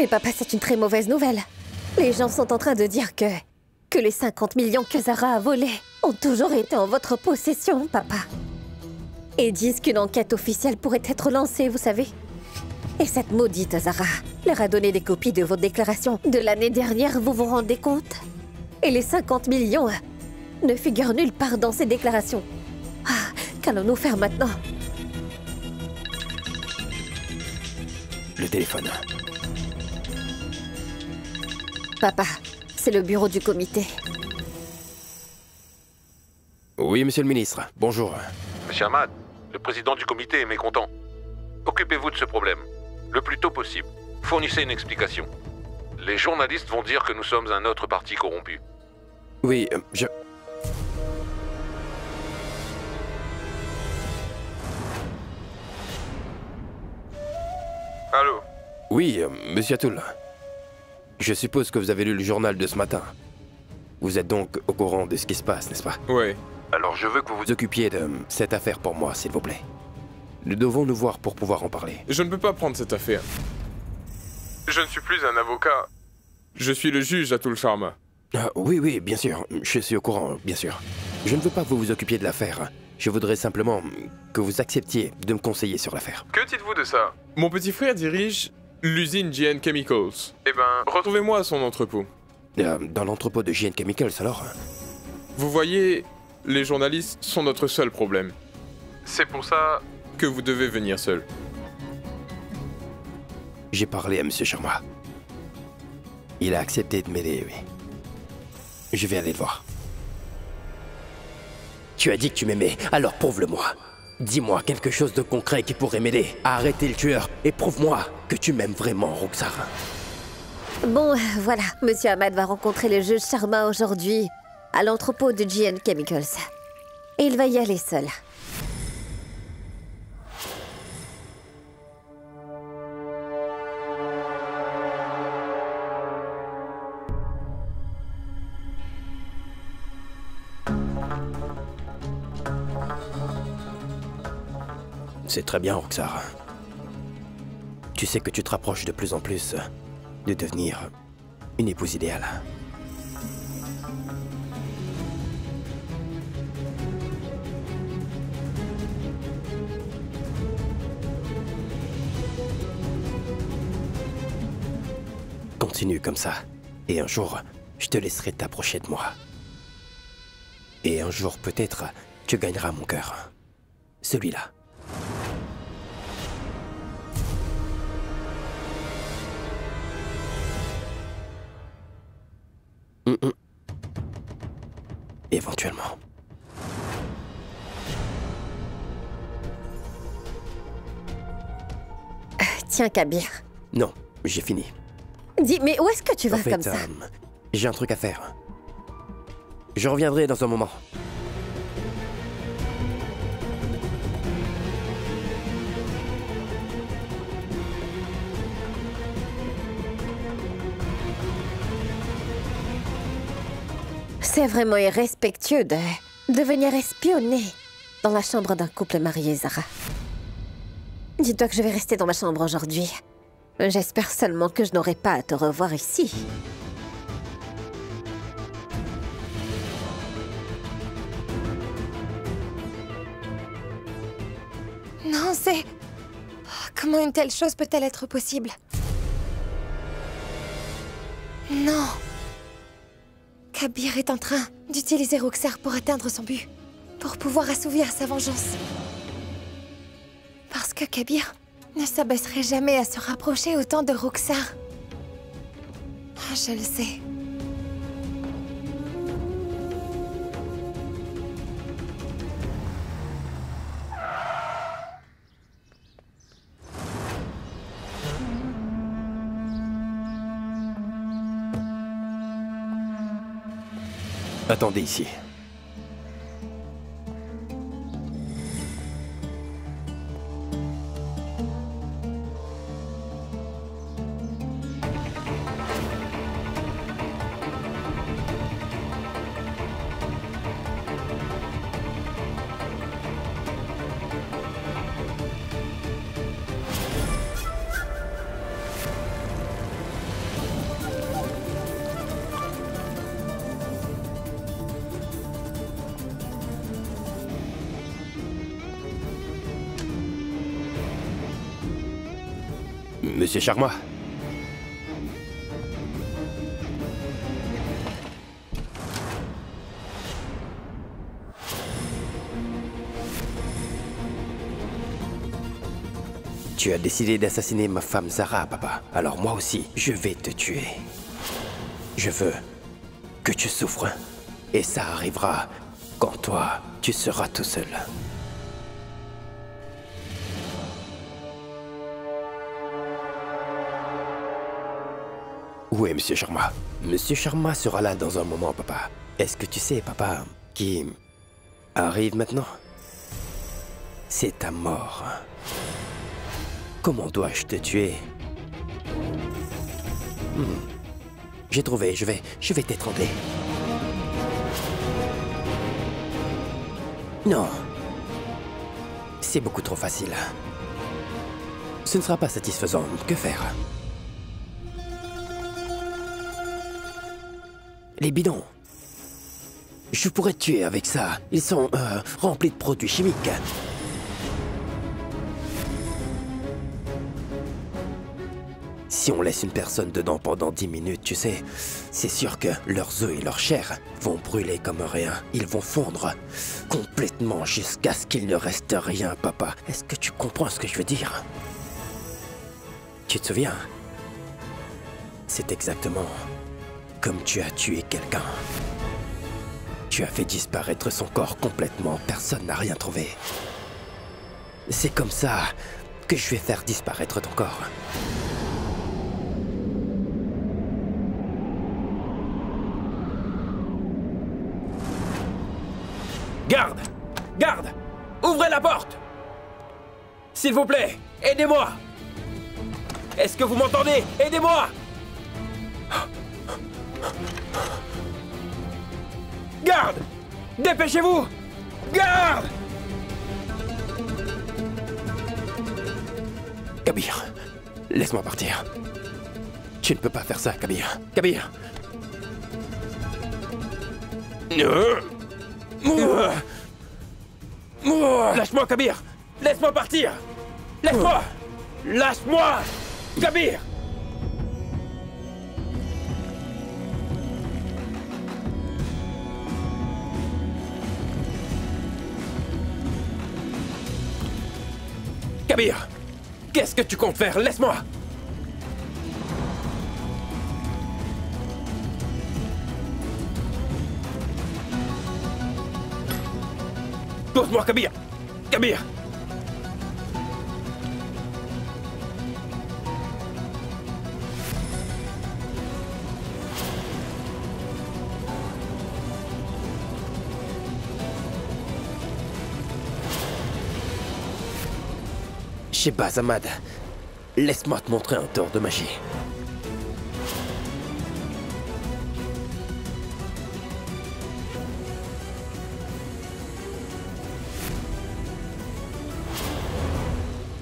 Mais papa, c'est une très mauvaise nouvelle. Les gens sont en train de dire que les 50 millions que Zara a volés ont toujours été en votre possession, papa. Et disent qu'une enquête officielle pourrait être lancée, vous savez. Et cette maudite Zara leur a donné des copies de vos déclarations de l'année dernière, vous vous rendez compte? Et les 50 millions ne figurent nulle part dans ces déclarations. Ah, qu'allons-nous faire maintenant? Le téléphone. Papa, c'est le bureau du comité. Oui, monsieur le ministre. Bonjour. Monsieur Ahmad, le président du comité est mécontent. Occupez-vous de ce problème, le plus tôt possible. Fournissez une explication. Les journalistes vont dire que nous sommes un autre parti corrompu. Oui, Allô? Oui, monsieur Atoul. Je suppose que vous avez lu le journal de ce matin. Vous êtes donc au courant de ce qui se passe, n'est-ce pas? Oui. Alors je veux que vous Vous occupiez de cette affaire pour moi, s'il vous plaît. Nous devons nous voir pour pouvoir en parler. Je ne peux pas prendre cette affaire. Je ne suis plus un avocat. Je suis le juge Atul Sharma. Oui, bien sûr. Je suis au courant, bien sûr. Je ne veux pas que vous vous occupiez de l'affaire. Je voudrais simplement que vous acceptiez de me conseiller sur l'affaire. Que dites-vous de ça? Mon petit frère dirige l'usine GN Chemicals. Eh ben, retrouvez-moi à son entrepôt. Dans l'entrepôt de GN Chemicals, alors? Vous voyez, les journalistes sont notre seul problème. C'est pour ça que vous devez venir seul. J'ai parlé à monsieur Sharma. Il a accepté de m'aider, oui. Je vais aller le voir. Tu as dit que tu m'aimais, alors prouve-le-moi. Dis-moi quelque chose de concret qui pourrait m'aider à arrêter le tueur et prouve-moi que tu m'aimes vraiment, Roxar. Bon, voilà. Monsieur Ahmad va rencontrer le juge Sharma aujourd'hui à l'entrepôt de GN Chemicals. Et il va y aller seul. C'est très bien, Roxar. Tu sais que tu te rapproches de plus en plus de devenir une épouse idéale. Continue comme ça, et un jour, je te laisserai t'approcher de moi. Et un jour, peut-être, tu gagneras mon cœur. Celui-là. Éventuellement. Tiens, Kabir. Non, j'ai fini. Dis, mais où est-ce que tu vas En fait, comme ça? j'ai un truc à faire. Je reviendrai dans un moment. C'est vraiment irrespectueux de venir espionner dans la chambre d'un couple marié, Zara. Dis-toi que je vais rester dans ma chambre aujourd'hui. J'espère seulement que je n'aurai pas à te revoir ici. Non, c'est... Oh, comment une telle chose peut-elle être possible? Non. Kabir est en train d'utiliser Roxar pour atteindre son but, pour pouvoir assouvir sa vengeance. Parce que Kabir ne s'abaisserait jamais à se rapprocher autant de Roxar. Ah, je le sais. Attendez ici. Monsieur Sharma. Tu as décidé d'assassiner ma femme Zara, papa. Alors moi aussi, je vais te tuer. Je veux que tu souffres. Et ça arrivera quand toi, tu seras tout seul. Où est Monsieur Sharma? Monsieur Sharma sera là dans un moment, papa. Est-ce que tu sais, papa, qui arrive maintenant? C'est ta mort. Comment dois-je te tuer? J'ai trouvé, je vais t'étrangler. Non. C'est beaucoup trop facile. Ce ne sera pas satisfaisant. Que faire? Les bidons. Je pourrais te tuer avec ça. Ils sont remplis de produits chimiques. Si on laisse une personne dedans pendant 10 minutes, tu sais, c'est sûr que leurs œufs et leur chair vont brûler comme rien. Ils vont fondre complètement jusqu'à ce qu'il ne reste rien, papa. Est-ce que tu comprends ce que je veux dire? Tu te souviens? C'est exactement comme tu as tué quelqu'un. Tu as fait disparaître son corps complètement. Personne n'a rien trouvé. C'est comme ça que je vais faire disparaître ton corps. Garde! Garde! Ouvrez la porte! S'il vous plaît, aidez-moi! Est-ce que vous m'entendez? Aidez-moi! Garde! Dépêchez-vous! Garde! Kabir, laisse-moi partir. Tu ne peux pas faire ça, Kabir. Kabir! Lâche-moi, Kabir! Laisse-moi partir! Laisse-moi! Lâche-moi! Kabir! Kabir! Qu'est-ce que tu comptes faire? Laisse-moi! Pose-moi, Kabir! Kabir! Shehbaz Ahmad, laisse-moi te montrer un tour de magie.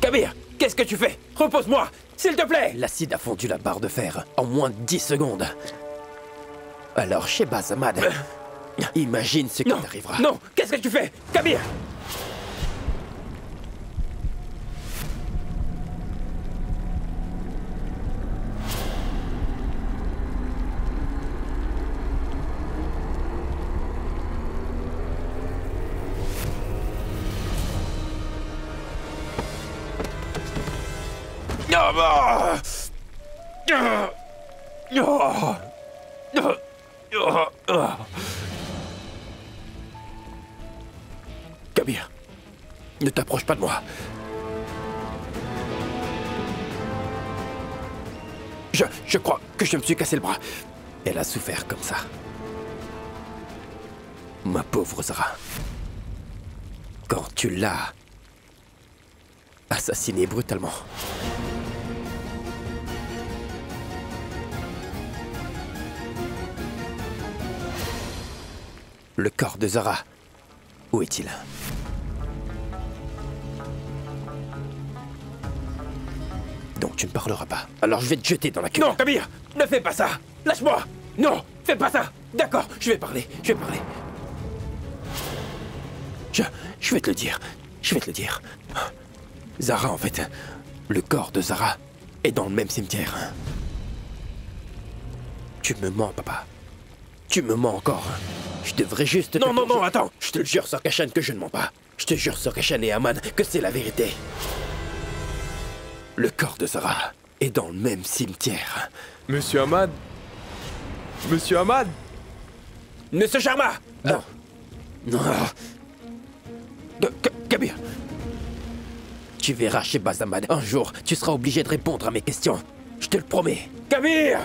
Kabir, qu'est-ce que tu fais? Repose-moi, s'il te plaît! L'acide a fondu la barre de fer en moins de 10 secondes. Alors, Shehbaz Ahmad, imagine ce qui t'arrivera. Non, qu'est-ce que tu fais? Kabir! Kabir, ne t'approche pas de moi. Je crois que je me suis cassé le bras. Elle a souffert comme ça. Ma pauvre Zara. Quand tu l'as assassinée brutalement. Le corps de Zara, où est-il? Donc tu ne parleras pas. Alors je vais te jeter dans la cuve. Non, Kabir, ne fais pas ça. Lâche-moi. Non, fais pas ça. D'accord, je vais parler. Je vais te le dire. Je vais te le dire. Zara, en fait, le corps de Zara est dans le même cimetière. Tu me mens, papa. Tu me mens encore. Je devrais juste... Non, attends. Je te le jure sur Kashan que je ne mens pas. Je te jure sur Kashan et Aman que c'est la vérité. Le corps de Zara est dans le même cimetière. Monsieur Ahmad. Monsieur Ahmad. Monsieur Sharma. Non. Non. Kabir. Tu verras chez Bazamad. Un jour, tu seras obligé de répondre à mes questions. Je te le promets. Kabir.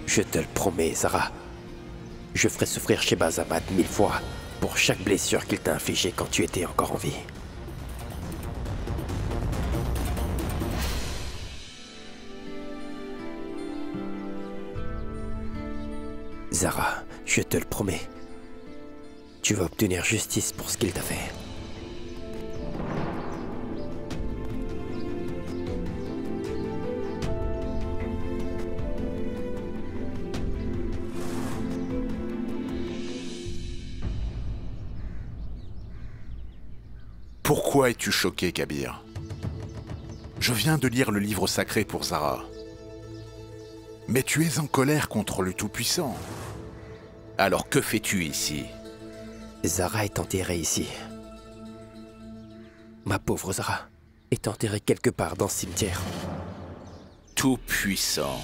Je te le promets, Zara. Je ferai souffrir chez Bazamad 1000 fois pour chaque blessure qu'il t'a infligée quand tu étais encore en vie. Zara, je te le promets. Tu vas obtenir justice pour ce qu'il t'a fait. Pourquoi es-tu choqué, Kabir? Je viens de lire le livre sacré pour Zara. Mais tu es en colère contre le Tout-Puissant. Alors que fais-tu ici? Zara est enterrée ici. Ma pauvre Zara est enterrée quelque part dans ce cimetière. Tout-Puissant.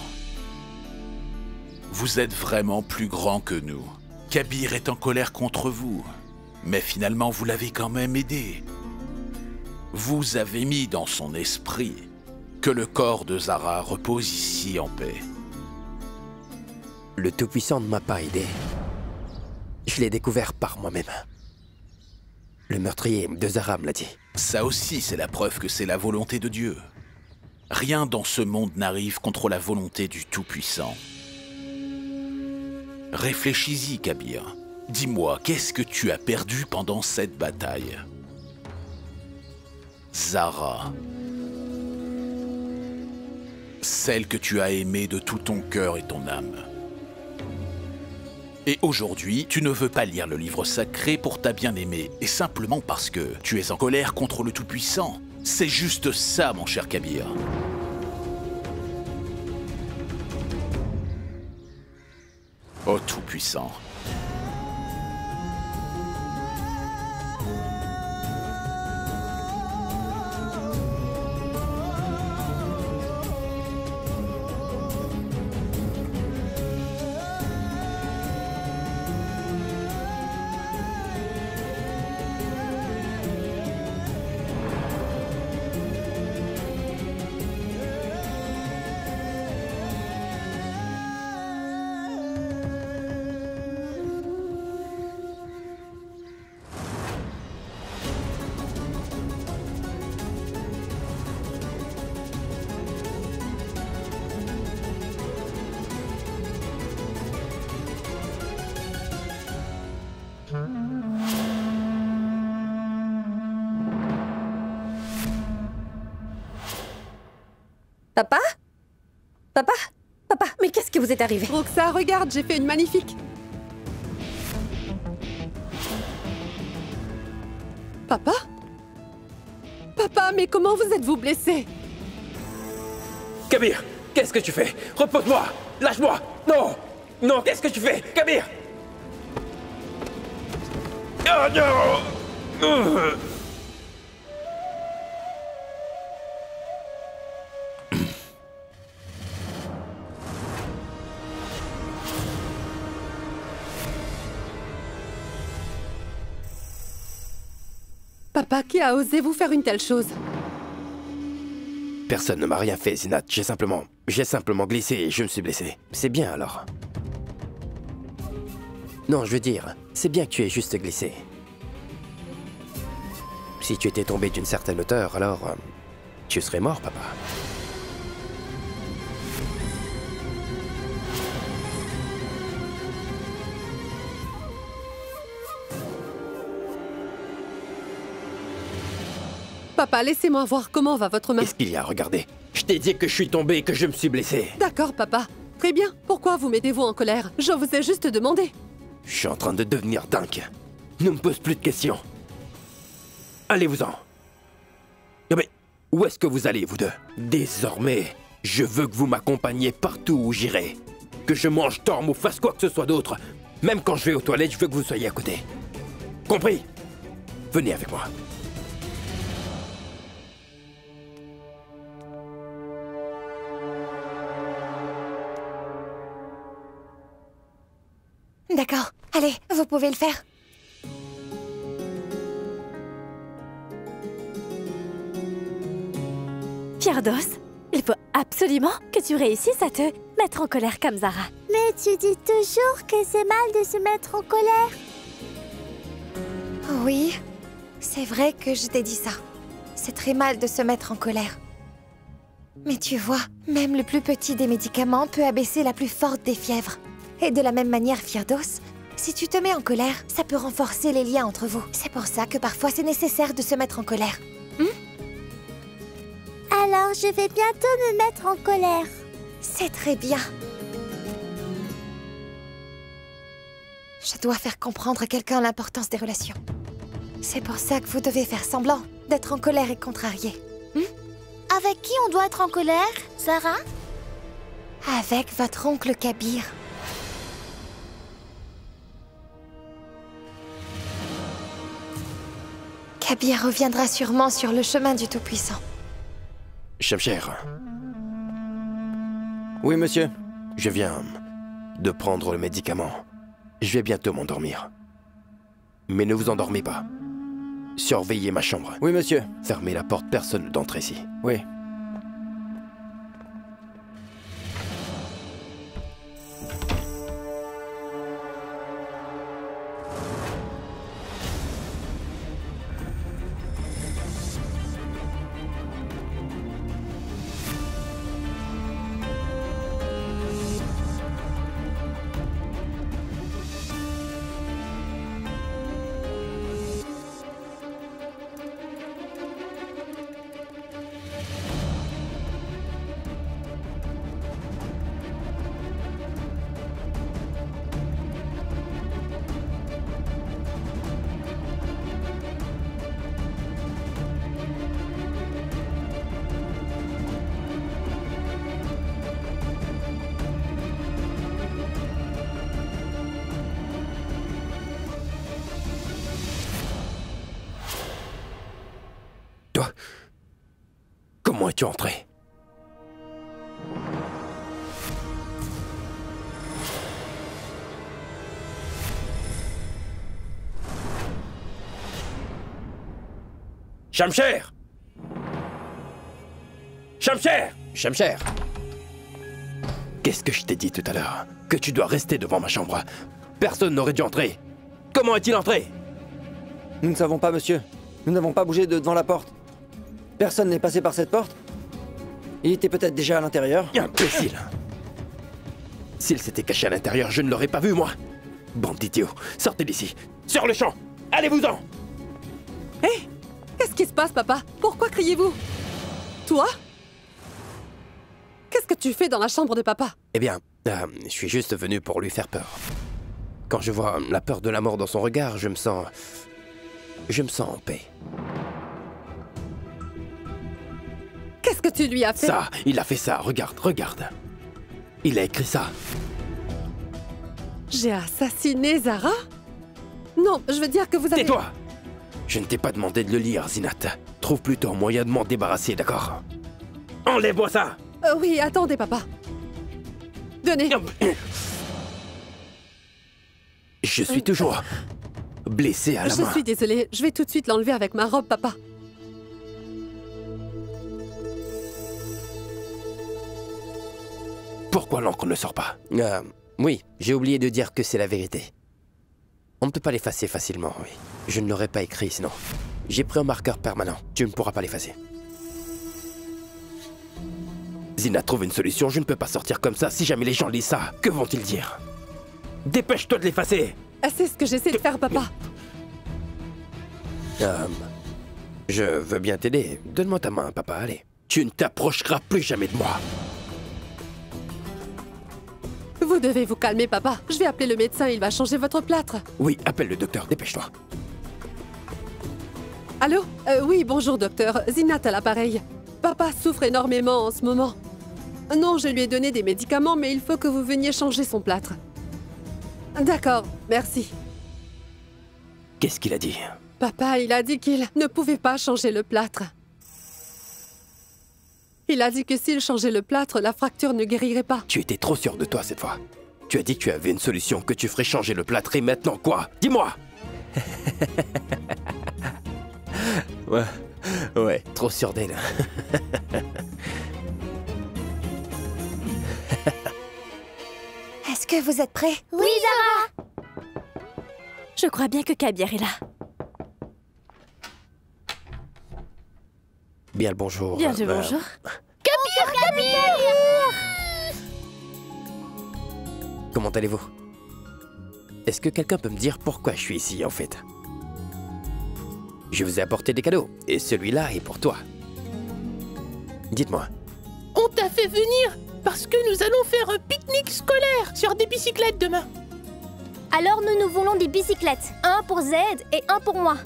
Vous êtes vraiment plus grand que nous. Kabir est en colère contre vous. Mais finalement, vous l'avez quand même aidé. Vous avez mis dans son esprit que le corps de Zara repose ici en paix. Le Tout-Puissant ne m'a pas aidé. Je l'ai découvert par moi-même. Le meurtrier de Zara me l'a dit. Ça aussi, c'est la preuve que c'est la volonté de Dieu. Rien dans ce monde n'arrive contre la volonté du Tout-Puissant. Réfléchis-y, Kabir. Dis-moi, qu'est-ce que tu as perdu pendant cette bataille? Zara. Celle que tu as aimée de tout ton cœur et ton âme. Et aujourd'hui, tu ne veux pas lire le livre sacré pour ta bien-aimée, et simplement parce que tu es en colère contre le Tout-Puissant. C'est juste ça, mon cher Kabir. Ô Tout-Puissant. Papa? Papa? Papa, mais qu'est-ce qui vous est arrivé? Roxa, regarde, j'ai fait une magnifique. Papa? Papa, mais comment vous êtes-vous blessé? Kabir, qu'est-ce que tu fais? Repose-moi! Lâche-moi! Non! Non, qu'est-ce que tu fais? Kabir! Oh non! Papa, qui a osé vous faire une telle chose? Personne ne m'a rien fait, Zinat. J'ai simplement glissé et je me suis blessé. C'est bien alors. Non, je veux dire, c'est bien que tu aies juste glissé. Si tu étais tombé d'une certaine hauteur, alors... tu serais mort, papa. Papa, laissez-moi voir comment va votre main. Qu'est-ce qu'il y a? Regardez. Je t'ai dit que je suis tombé et que je me suis blessé. D'accord, papa. Très bien. Pourquoi vous mettez-vous en colère? Je vous ai juste demandé. Je suis en train de devenir dingue. Ne me pose plus de questions. Allez-vous-en. Mais où est-ce que vous allez, vous deux? Désormais, je veux que vous m'accompagniez partout où j'irai. Que je mange, dorme ou fasse quoi que ce soit d'autre. Même quand je vais aux toilettes, je veux que vous soyez à côté. Compris? Venez avec moi. D'accord. Allez, vous pouvez le faire. Firdos, il faut absolument que tu réussisses à te mettre en colère comme Zara. Mais tu dis toujours que c'est mal de se mettre en colère. Oui, c'est vrai que je t'ai dit ça. C'est très mal de se mettre en colère. Mais tu vois, même le plus petit des médicaments peut abaisser la plus forte des fièvres. Et de la même manière, Firdos, si tu te mets en colère, ça peut renforcer les liens entre vous. C'est pour ça que parfois c'est nécessaire de se mettre en colère. Alors je vais bientôt me mettre en colère. C'est très bien. Je dois faire comprendre à quelqu'un l'importance des relations. C'est pour ça que vous devez faire semblant d'être en colère et contrarié. Avec qui on doit être en colère, Zara? Avec votre oncle Kabir. Kabir reviendra sûrement sur le chemin du Tout-Puissant. Shamsher. Oui, monsieur. Je viens de prendre le médicament. Je vais bientôt m'endormir. Mais ne vous endormez pas. Surveillez ma chambre. Oui, monsieur. Fermez la porte, personne n'entre ici. Oui. Toi, comment es-tu entré? Shamsher! Shamsher! Shamsher! Qu'est-ce que je t'ai dit tout à l'heure? Que tu dois rester devant ma chambre. Personne n'aurait dû entrer. Comment est-il entré? Nous ne savons pas, monsieur. Nous n'avons pas bougé de devant la porte. Personne n'est passé par cette porte. Il était peut-être déjà à l'intérieur. Imbécile! S'il s'était caché à l'intérieur, je ne l'aurais pas vu, moi. Bande d'idiots, sortez d'ici. Sur le champ! Allez-vous-en! Hé! Qu'est-ce qui se passe, papa? Pourquoi criez-vous? Toi? Qu'est-ce que tu fais dans la chambre de papa? Eh bien, je suis juste venu pour lui faire peur. Quand je vois la peur de la mort dans son regard, je me sens en paix. Qu'est-ce que tu lui as fait? Ça, il a fait ça, regarde, regarde. Il a écrit ça. J'ai assassiné Zara? Non, je veux dire que vous avez... Tais-toi! Je ne t'ai pas demandé de le lire, Zinat. Trouve plutôt un moyen de m'en débarrasser, d'accord? Enlève-moi ça! Oui, attendez, papa. Donnez. Je suis toujours blessé à la main. Je suis désolée, je vais tout de suite l'enlever avec ma robe, papa. Pourquoi l'encre ne sort pas? Oui, j'ai oublié de dire que c'est la vérité. On ne peut pas l'effacer facilement, oui. Je ne l'aurais pas écrit sinon. J'ai pris un marqueur permanent. Tu ne pourras pas l'effacer. Zina trouve une solution. Je ne peux pas sortir comme ça. Si jamais les gens lisent ça, que vont-ils dire? Dépêche-toi de l'effacer! C'est ce que j'essaie de faire, papa. Je veux bien t'aider. Donne-moi ta main, papa, allez. Tu ne t'approcheras plus jamais de moi. Vous devez vous calmer, papa. Je vais appeler le médecin, il va changer votre plâtre. Oui, appelle le docteur, dépêche-toi. Allô? Oui, bonjour, docteur. Zinat à l'appareil. Papa souffre énormément en ce moment. Non, je lui ai donné des médicaments, mais il faut que vous veniez changer son plâtre. D'accord, merci. Qu'est-ce qu'il a dit? Papa, il a dit qu'il ne pouvait pas changer le plâtre. Il a dit que s'il changeait le plâtre, la fracture ne guérirait pas. Tu étais trop sûr de toi cette fois. Tu as dit que tu avais une solution, que tu ferais changer le plâtre et maintenant quoi? Dis-moi. Ouais, trop sûr d'elle. Est-ce que vous êtes prêts? Oui, Zara! Je crois bien que Kabir est là. Bien le bonjour. Bien le bonjour. Kabir! Comment allez-vous? Est-ce que quelqu'un peut me dire pourquoi je suis ici en fait? Je vous ai apporté des cadeaux, et celui-là est pour toi. Dites-moi. On t'a fait venir parce que nous allons faire un pique-nique scolaire sur des bicyclettes demain. Alors nous voulons des bicyclettes. Un pour Z et un pour moi.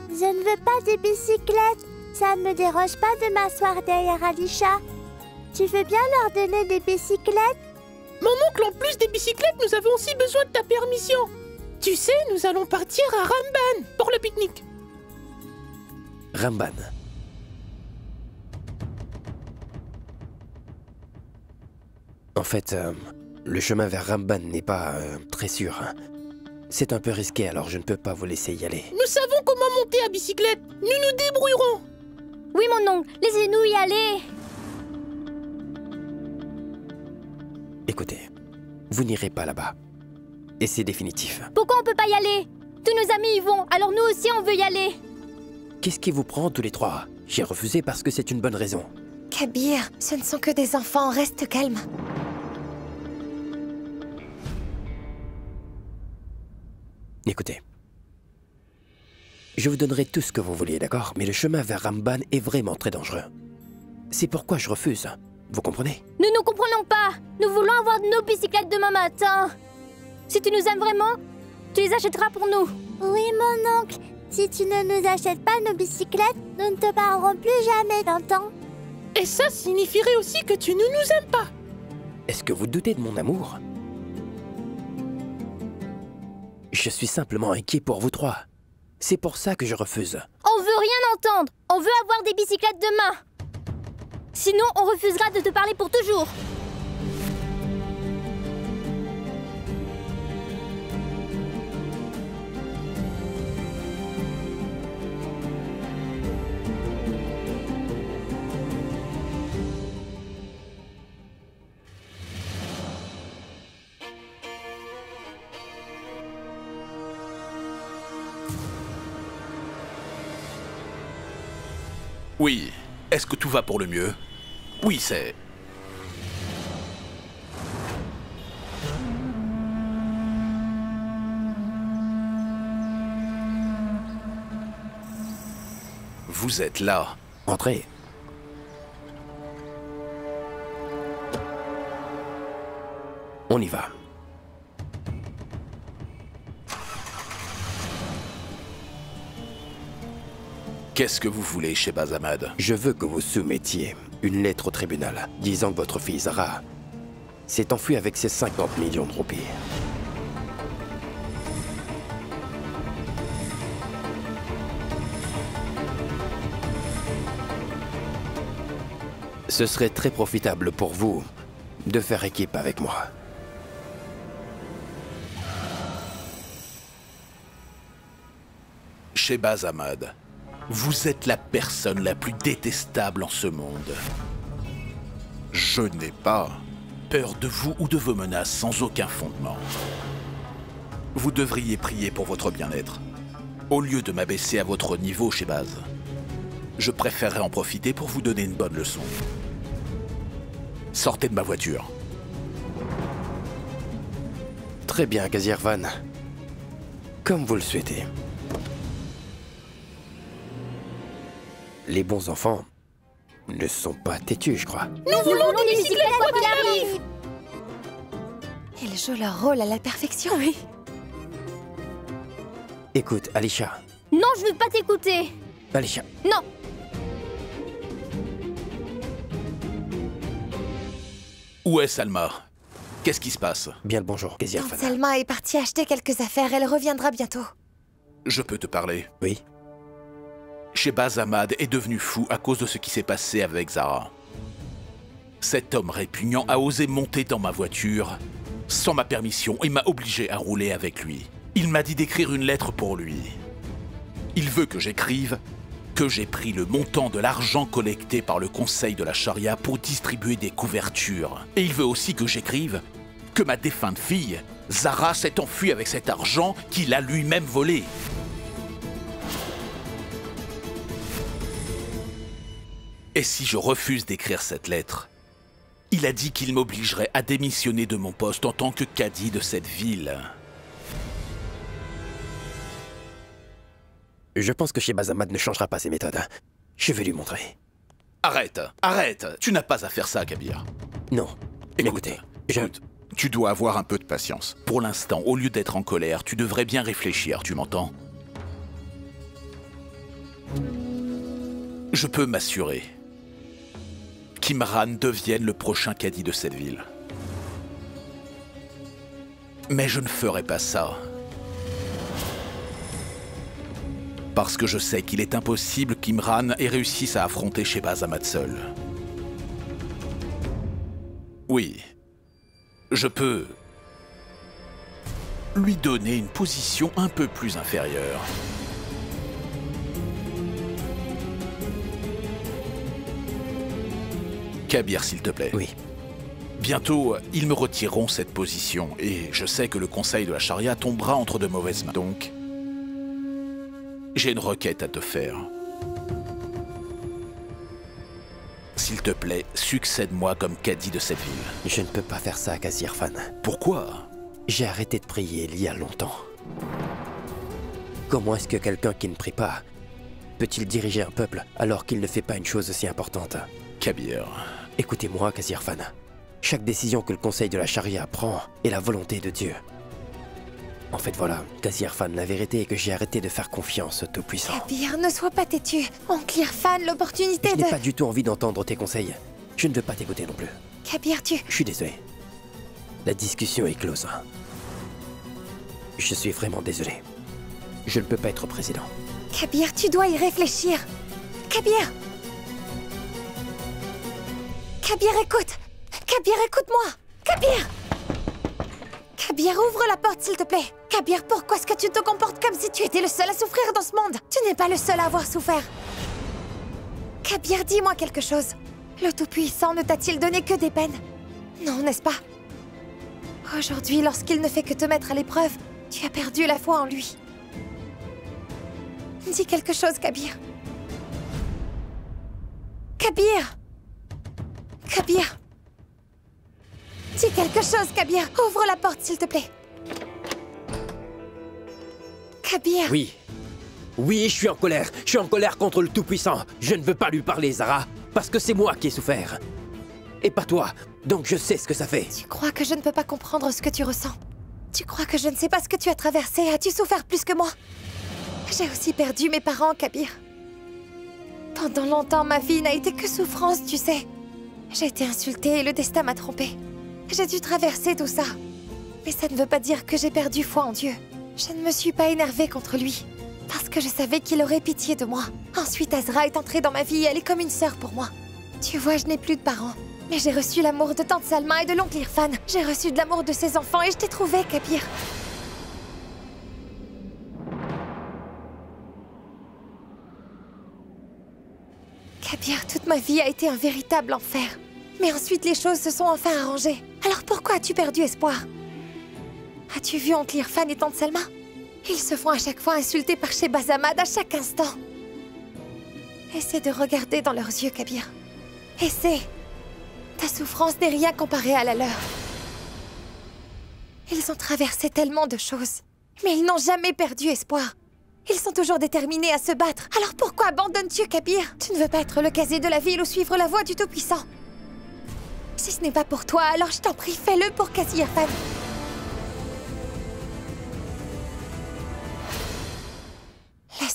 Je ne veux pas de bicyclettes. Ça ne me dérange pas de m'asseoir derrière Alisha. Tu veux bien leur donner des bicyclettes? Mon oncle, en plus des bicyclettes, nous avons aussi besoin de ta permission. Tu sais, nous allons partir à Ramban pour le pique-nique. Ramban. En fait, le chemin vers Ramban n'est pas très sûr. C'est un peu risqué, alors je ne peux pas vous laisser y aller. Nous savons comment monter à bicyclette. Nous nous débrouillerons. Oui, mon oncle, laissez-nous y aller. Écoutez, vous n'irez pas là-bas. Et c'est définitif. Pourquoi on peut pas y aller? Tous nos amis y vont, alors nous aussi on veut y aller. Qu'est-ce qui vous prend tous les trois? J'ai refusé parce que c'est une bonne raison. Kabir, ce ne sont que des enfants, reste calme. Écoutez. Je vous donnerai tout ce que vous voulez, d'accord? Mais le chemin vers Ramban est vraiment très dangereux. C'est pourquoi je refuse. Vous comprenez? Nous ne comprenons pas. Nous voulons avoir nos bicyclettes demain matin. Si tu nous aimes vraiment, tu les achèteras pour nous. Oui, mon oncle. Si tu ne nous achètes pas nos bicyclettes, nous ne te parlerons plus jamais, t'entends? Et ça signifierait aussi que tu ne nous aimes pas. Est-ce que vous doutez de mon amour? Je suis simplement inquiet pour vous trois. C'est pour ça que je refuse. On veut rien entendre. On veut avoir des bicyclettes demain. Sinon, on refusera de te parler pour toujours. Oui. Est-ce que tout va pour le mieux? Oui, c'est... Vous êtes là. Entrez. On y va. Qu'est-ce que vous voulez chez Bazamad? Je veux que vous soumettiez une lettre au tribunal disant que votre fille Zara s'est enfuie avec ses 50 millions de roupies. Ce serait très profitable pour vous de faire équipe avec moi. Chez Bazamad, vous êtes la personne la plus détestable en ce monde. Je n'ai pas peur de vous ou de vos menaces sans aucun fondement. Vous devriez prier pour votre bien-être. Au lieu de m'abaisser à votre niveau chez Baz, je préférerais en profiter pour vous donner une bonne leçon. Sortez de ma voiture. Très bien, Gazirvan. Comme vous le souhaitez. Les bons enfants ne sont pas têtus, je crois. Nous voulons des bicyclettes quoi qu'il arrive. Ils jouent leur rôle à la perfection. Oui. Écoute, Alisha. Non, je veux pas t'écouter. Alisha. Non. Où est Salma? Qu'est-ce qui se passe? Bien le bonjour, Kezia Tante Fana. Salma est partie acheter quelques affaires, elle reviendra bientôt. Je peux te parler? Oui. Shehbaz Ahmad est devenu fou à cause de ce qui s'est passé avec Zara. Cet homme répugnant a osé monter dans ma voiture sans ma permission et m'a obligé à rouler avec lui. Il m'a dit d'écrire une lettre pour lui. Il veut que j'écrive que j'ai pris le montant de l'argent collecté par le Conseil de la Charia pour distribuer des couvertures. Et il veut aussi que j'écrive que ma défunte fille, Zara, s'est enfuie avec cet argent qu'il a lui-même volé. Et si je refuse d'écrire cette lettre, il a dit qu'il m'obligerait à démissionner de mon poste en tant que cadi de cette ville. Je pense que Shehbaz Ahmad ne changera pas ses méthodes. Je vais lui montrer. Arrête, arrête. Tu n'as pas à faire ça, Kabir. Non. Écoutez, tu dois avoir un peu de patience. Pour l'instant, au lieu d'être en colère, tu devrais bien réfléchir, tu m'entends? Je peux m'assurer qu'Imran devienne le prochain cadi de cette ville. Mais je ne ferai pas ça. Parce que je sais qu'il est impossible qu'Imran ait réussi à affronter Shehbaz Ahmad seul. Oui, je peux lui donner une position un peu plus inférieure. Kabir, s'il te plaît. Oui. Bientôt, ils me retireront cette position, et je sais que le Conseil de la Charia tombera entre de mauvaises mains. Donc, j'ai une requête à te faire. S'il te plaît, succède-moi comme cadi de cette ville. Je ne peux pas faire ça, Kezia Fana. Pourquoi? J'ai arrêté de prier il y a longtemps. Comment est-ce que quelqu'un qui ne prie pas peut-il diriger un peuple alors qu'il ne fait pas une chose aussi importante? Kabir. Écoutez-moi, Kezia Fana. Chaque décision que le Conseil de la Charia prend est la volonté de Dieu. En fait, voilà, Kezia Irfan, la vérité est que j'ai arrêté de faire confiance au Tout-Puissant. Kabir, ne sois pas têtu. Oncle Irfan, l'opportunité Je de... n'ai pas du tout envie d'entendre tes conseils. Je ne veux pas t'écouter non plus. Kabir, tu... Je suis désolé. La discussion est close. Je suis vraiment désolé. Je ne peux pas être président. Kabir, tu dois y réfléchir. Kabir! Kabir, écoute! Kabir, écoute-moi! Kabir! Kabir, ouvre la porte, s'il te plaît! Kabir, pourquoi est-ce que tu te comportes comme si tu étais le seul à souffrir dans ce monde? Tu n'es pas le seul à avoir souffert. Kabir, dis-moi quelque chose. Le Tout-Puissant ne t'a-t-il donné que des peines? Non, n'est-ce pas? Aujourd'hui, lorsqu'il ne fait que te mettre à l'épreuve, tu as perdu la foi en lui. Dis quelque chose, Kabir. Kabir! Kabir! Dis quelque chose, Kabir! Ouvre la porte, s'il te plaît. Kabir! Oui. Oui, je suis en colère. Je suis en colère contre le Tout-Puissant. Je ne veux pas lui parler, Zara, parce que c'est moi qui ai souffert. Et pas toi. Donc je sais ce que ça fait. Tu crois que je ne peux pas comprendre ce que tu ressens? Tu crois que je ne sais pas ce que tu as traversé? As-tu souffert plus que moi? J'ai aussi perdu mes parents, Kabir. Pendant longtemps, ma vie n'a été que souffrance, tu sais. J'ai été insultée et le destin m'a trompée. J'ai dû traverser tout ça. Mais ça ne veut pas dire que j'ai perdu foi en Dieu. Je ne me suis pas énervée contre lui. Parce que je savais qu'il aurait pitié de moi. Ensuite, Azra est entrée dans ma vie et elle est comme une sœur pour moi. Tu vois, je n'ai plus de parents. Mais j'ai reçu l'amour de tante Salma et de l'oncle Irfan. J'ai reçu de l'amour de ses enfants et je t'ai trouvé, Kabir. Kabir, toute ma vie a été un véritable enfer. Mais ensuite, les choses se sont enfin arrangées. Alors pourquoi as-tu perdu espoir? As-tu vu oncle Irfan et tante Salma? Ils se font à chaque fois insulter par Shehbaz Ahmad à chaque instant. Essaie de regarder dans leurs yeux, Kabir. Essaie. Ta souffrance n'est rien comparée à la leur. Ils ont traversé tellement de choses. Mais ils n'ont jamais perdu espoir. Ils sont toujours déterminés à se battre. Alors pourquoi abandonnes-tu, Kabir? Tu ne veux pas être le casier de la ville ou suivre la voie du Tout-Puissant. Si ce n'est pas pour toi, alors je t'en prie, fais-le pour Kezia Irfan.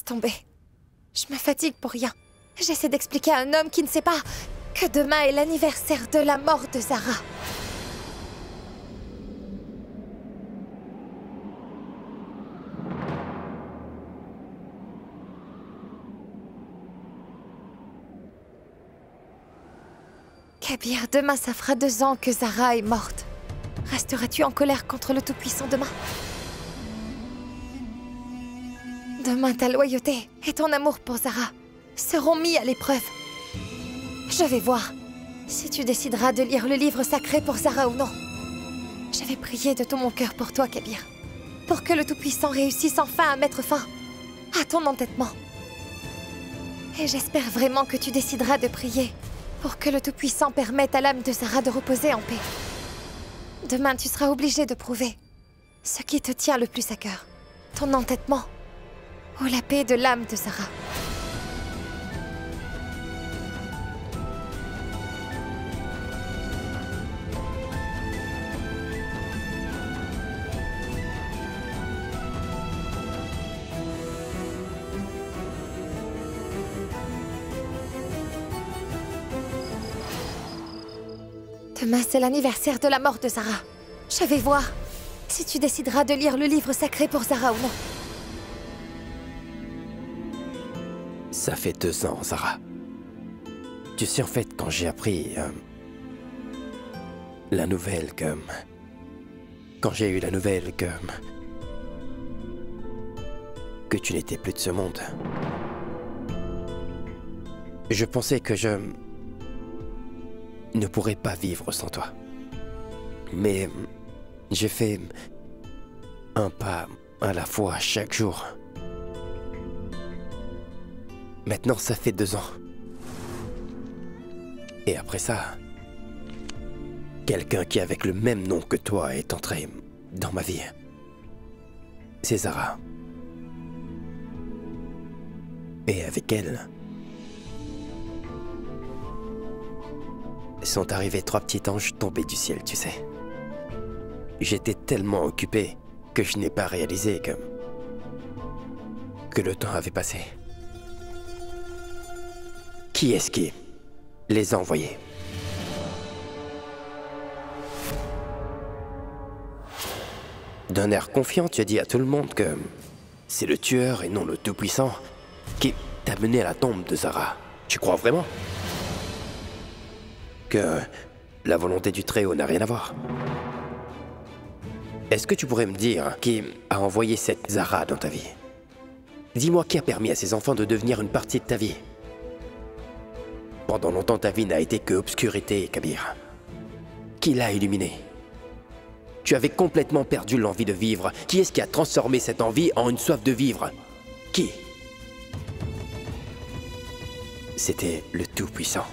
Laisse tomber. Je me fatigue pour rien. J'essaie d'expliquer à un homme qui ne sait pas que demain est l'anniversaire de la mort de Zara. Kabir, demain ça fera 2 ans que Zara est morte. Resteras-tu en colère contre le Tout-Puissant demain? Demain, ta loyauté et ton amour pour Zara seront mis à l'épreuve. Je vais voir si tu décideras de lire le livre sacré pour Zara ou non. Je vais prier de tout mon cœur pour toi, Kabir, pour que le Tout-Puissant réussisse enfin à mettre fin à ton entêtement. Et j'espère vraiment que tu décideras de prier pour que le Tout-Puissant permette à l'âme de Zara de reposer en paix. Demain, tu seras obligé de prouver ce qui te tient le plus à cœur. Ton entêtement ou la paix de l'âme de Zara. Demain, c'est l'anniversaire de la mort de Zara. Je vais voir si tu décideras de lire le livre sacré pour Zara ou non. Ça fait 2 ans, Zara. Tu sais, en fait, quand j'ai appris la nouvelle que... Quand j'ai eu la nouvelle que tu n'étais plus de ce monde, je pensais que je ne pourrais pas vivre sans toi. Mais j'ai fait un pas à la fois chaque jour. Maintenant, ça fait 2 ans. Et après ça, quelqu'un qui avec le même nom que toi est entré dans ma vie. C'est Zara. Et avec elle, sont arrivés 3 petits anges tombés du ciel, tu sais. J'étais tellement occupé que je n'ai pas réalisé que le temps avait passé. Qui est-ce qui les a envoyés? D'un air confiant, tu as dit à tout le monde que c'est le tueur et non le Tout-Puissant qui t'a mené à la tombe de Zara. Tu crois vraiment que la volonté du Très-Haut n'a rien à voir? Est-ce que tu pourrais me dire qui a envoyé cette Zara dans ta vie? Dis-moi qui a permis à ces enfants de devenir une partie de ta vie. Pendant longtemps, ta vie n'a été que obscurité, Kabir. Qui l'a illuminé? Tu avais complètement perdu l'envie de vivre. Qui est-ce qui a transformé cette envie en une soif de vivre? Qui? C'était le Tout-Puissant.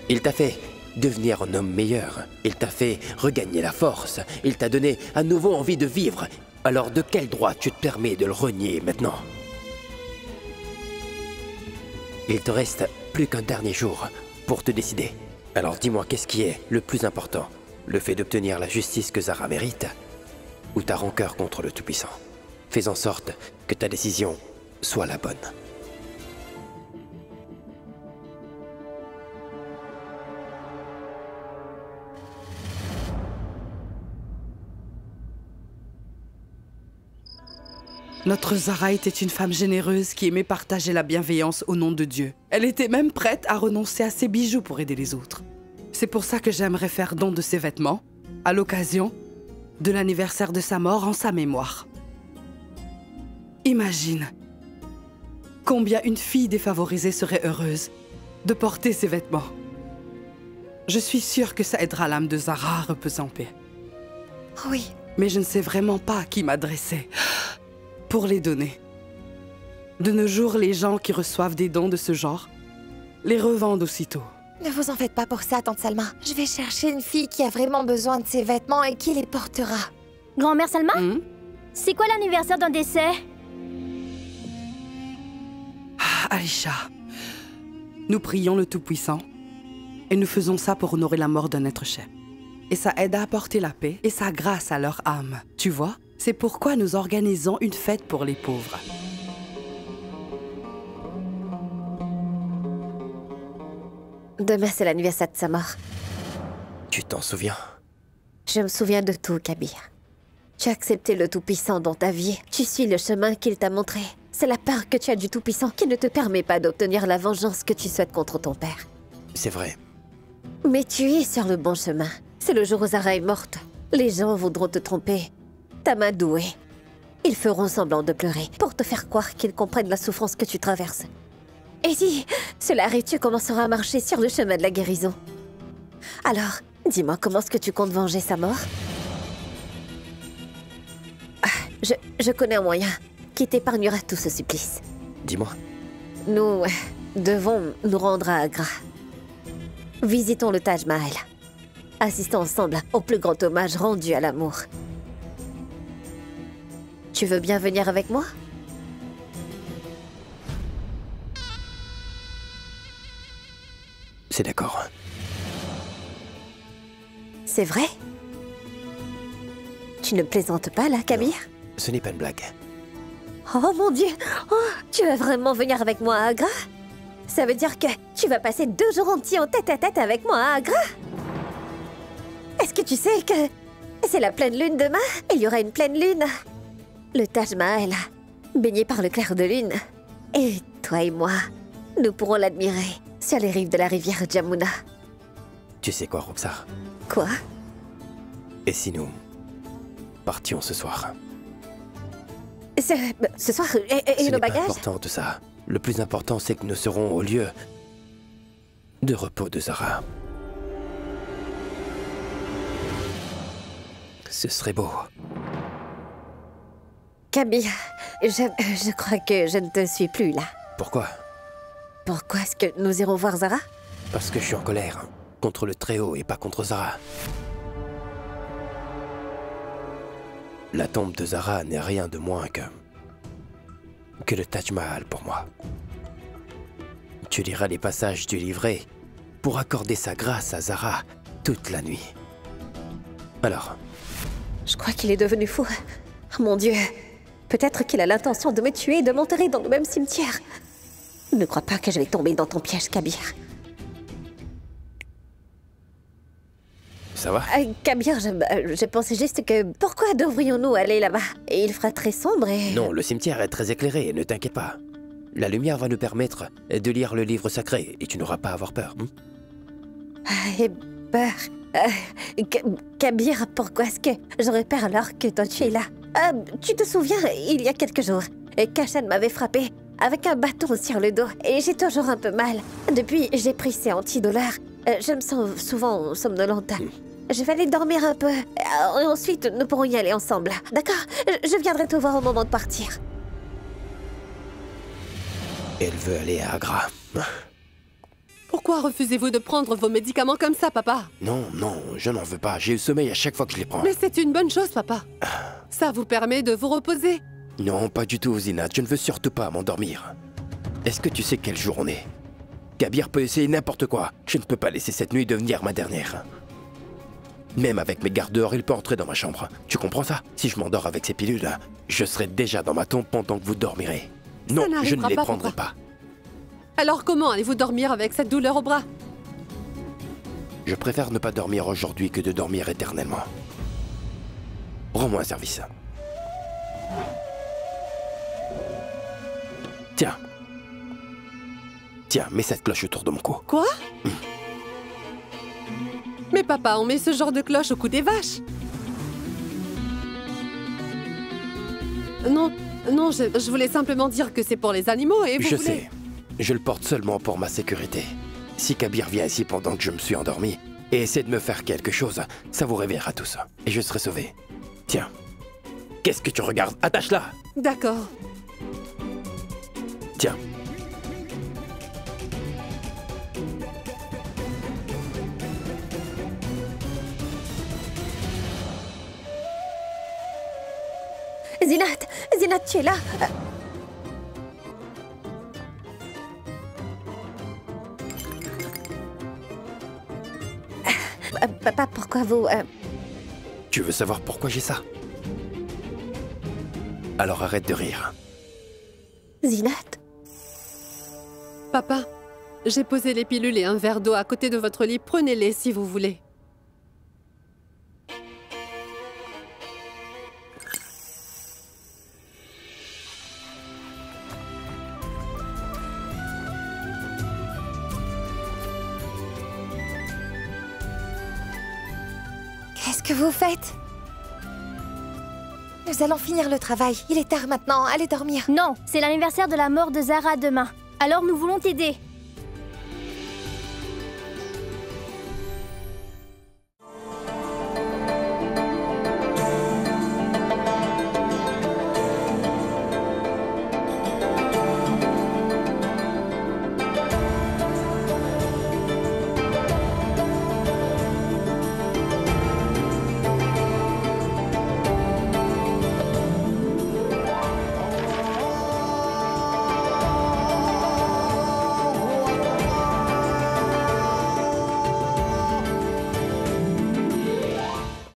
Il t'a fait devenir un homme meilleur. Il t'a fait regagner la force. Il t'a donné à nouveau envie de vivre. Alors de quel droit tu te permets de le renier maintenant? Il te reste plus qu'un dernier jour pour te décider. Alors dis-moi, qu'est-ce qui est le plus important? Le fait d'obtenir la justice que Zara mérite ou ta rancœur contre le Tout-Puissant? Fais en sorte que ta décision soit la bonne. Notre Zara était une femme généreuse qui aimait partager la bienveillance au nom de Dieu. Elle était même prête à renoncer à ses bijoux pour aider les autres. C'est pour ça que j'aimerais faire don de ses vêtements à l'occasion de l'anniversaire de sa mort en sa mémoire. Imagine combien une fille défavorisée serait heureuse de porter ces vêtements. Je suis sûre que ça aidera l'âme de Zara à reposer en paix. Oui. Mais je ne sais vraiment pas à qui m'adresser pour les donner. De nos jours, les gens qui reçoivent des dons de ce genre les revendent aussitôt. Ne vous en faites pas pour ça, tante Salma. Je vais chercher une fille qui a vraiment besoin de ses vêtements et qui les portera. Grand-mère Salma, c'est quoi l'anniversaire d'un décès? Alisha, nous prions le Tout-Puissant et nous faisons ça pour honorer la mort d'un être cher. Et ça aide à apporter la paix et sa grâce à leur âme, tu vois? C'est pourquoi nous organisons une fête pour les pauvres. Demain, c'est l'anniversaire de sa mort. Tu t'en souviens? Je me souviens de tout, Kabir. Tu as accepté le Tout-Puissant dans ta vie. Tu suis le chemin qu'il t'a montré. C'est la peur que tu as du Tout-Puissant qui ne te permet pas d'obtenir la vengeance que tu souhaites contre ton père. C'est vrai. Mais tu es sur le bon chemin. C'est le jour où Zara est morte. Les gens voudront te tromper. Ta main douée. Ils feront semblant de pleurer pour te faire croire qu'ils comprennent la souffrance que tu traverses. Et si cela arrive, tu commenceras à marcher sur le chemin de la guérison. Alors, dis-moi, comment est-ce que tu comptes venger sa mort? Je connais un moyen qui t'épargnera tout ce supplice. Dis-moi. Nous devons nous rendre à Agra. Visitons le Taj Mahal. Assistons ensemble au plus grand hommage rendu à l'amour. Tu veux bien venir avec moi? C'est d'accord. C'est vrai? Tu ne plaisantes pas là, Kabir? Ce n'est pas une blague. Oh mon Dieu! Oh, tu vas vraiment venir avec moi à Agra? Ça veut dire que tu vas passer 2 jours entiers en tête-à-tête avec moi à Agra? Est-ce que tu sais que c'est la pleine lune demain? Il y aura une pleine lune. Le Taj Mahal, baigné par le clair de lune. Et toi et moi, nous pourrons l'admirer sur les rives de la rivière Jamuna. Tu sais quoi, Roxar? Quoi? Et si nous partions ce soir? Ce soir, et nos bagages? C'est important tout ça. Le plus important, c'est que nous serons au lieu de repos de Zara. Ce serait beau. Kabir, je crois que je ne te suis plus là. Pourquoi? Pourquoi est-ce que nous irons voir Zara? Parce que je suis en colère. Contre le Très-Haut et pas contre Zara. La tombe de Zara n'est rien de moins que le Taj Mahal pour moi. Tu liras les passages du livret pour accorder sa grâce à Zara toute la nuit. Alors? Je crois qu'il est devenu fou. Mon Dieu. Peut-être qu'il a l'intention de me tuer et de m'enterrer dans le même cimetière. Ne crois pas que je vais tomber dans ton piège, Kabir. Ça va? Kabir, je pensais juste que... Pourquoi devrions-nous aller là-bas? Et il fera très sombre et... Non, le cimetière est très éclairé, ne t'inquiète pas. La lumière va nous permettre de lire le livre sacré et tu n'auras pas à avoir peur. Et peur... Kabir, pourquoi est-ce que j'aurais peur alors que toi tu es là? Tu te souviens, il y a quelques jours, Kashan m'avait frappé avec un bâton sur le dos et j'ai toujours un peu mal. Depuis, j'ai pris ces antidouleurs. Je me sens souvent somnolente. Je vais aller dormir un peu. Et ensuite, nous pourrons y aller ensemble. D'accord? Je viendrai te voir au moment de partir. Elle veut aller à Agra. Pourquoi refusez-vous de prendre vos médicaments comme ça, papa? Non, je n'en veux pas. J'ai eu sommeil à chaque fois que je les prends. Mais c'est une bonne chose, papa. Ça vous permet de vous reposer. Non, pas du tout, Zinat. Je ne veux surtout pas m'endormir. Est-ce que tu sais quel jour on est? Kabir peut essayer n'importe quoi. Je ne peux pas laisser cette nuit devenir ma dernière. Même avec mes gardes dehors, il peut entrer dans ma chambre. Tu comprends ça? Si je m'endors avec ces pilules, je serai déjà dans ma tombe pendant que vous dormirez. Non, je ne les prendrai pas. Alors comment allez-vous dormir avec cette douleur au bras? Je préfère ne pas dormir aujourd'hui que de dormir éternellement. Rends-moi un service. Tiens. Tiens, mets cette cloche autour de mon cou. Quoi? Mais papa, on met ce genre de cloche au cou des vaches. Non, je voulais simplement dire que c'est pour les animaux et vous Je voulez... sais. Je le porte seulement pour ma sécurité. Si Kabir vient ici pendant que je me suis endormi et essaie de me faire quelque chose, ça vous réveillera tous. Et je serai sauvé. Tiens. Qu'est-ce que tu regardes? Attache-la! D'accord. Tiens. Zinat, tu es là? Papa, pourquoi vous... Tu veux savoir pourquoi j'ai ça? Alors arrête de rire. Zinat? Papa, j'ai posé les pilules et un verre d'eau à côté de votre lit. Prenez-les si vous voulez. Qu'est-ce que vous faites? Nous allons finir le travail. Il est tard maintenant. Allez dormir. Non, c'est l'anniversaire de la mort de Zara demain. Alors nous voulons t'aider.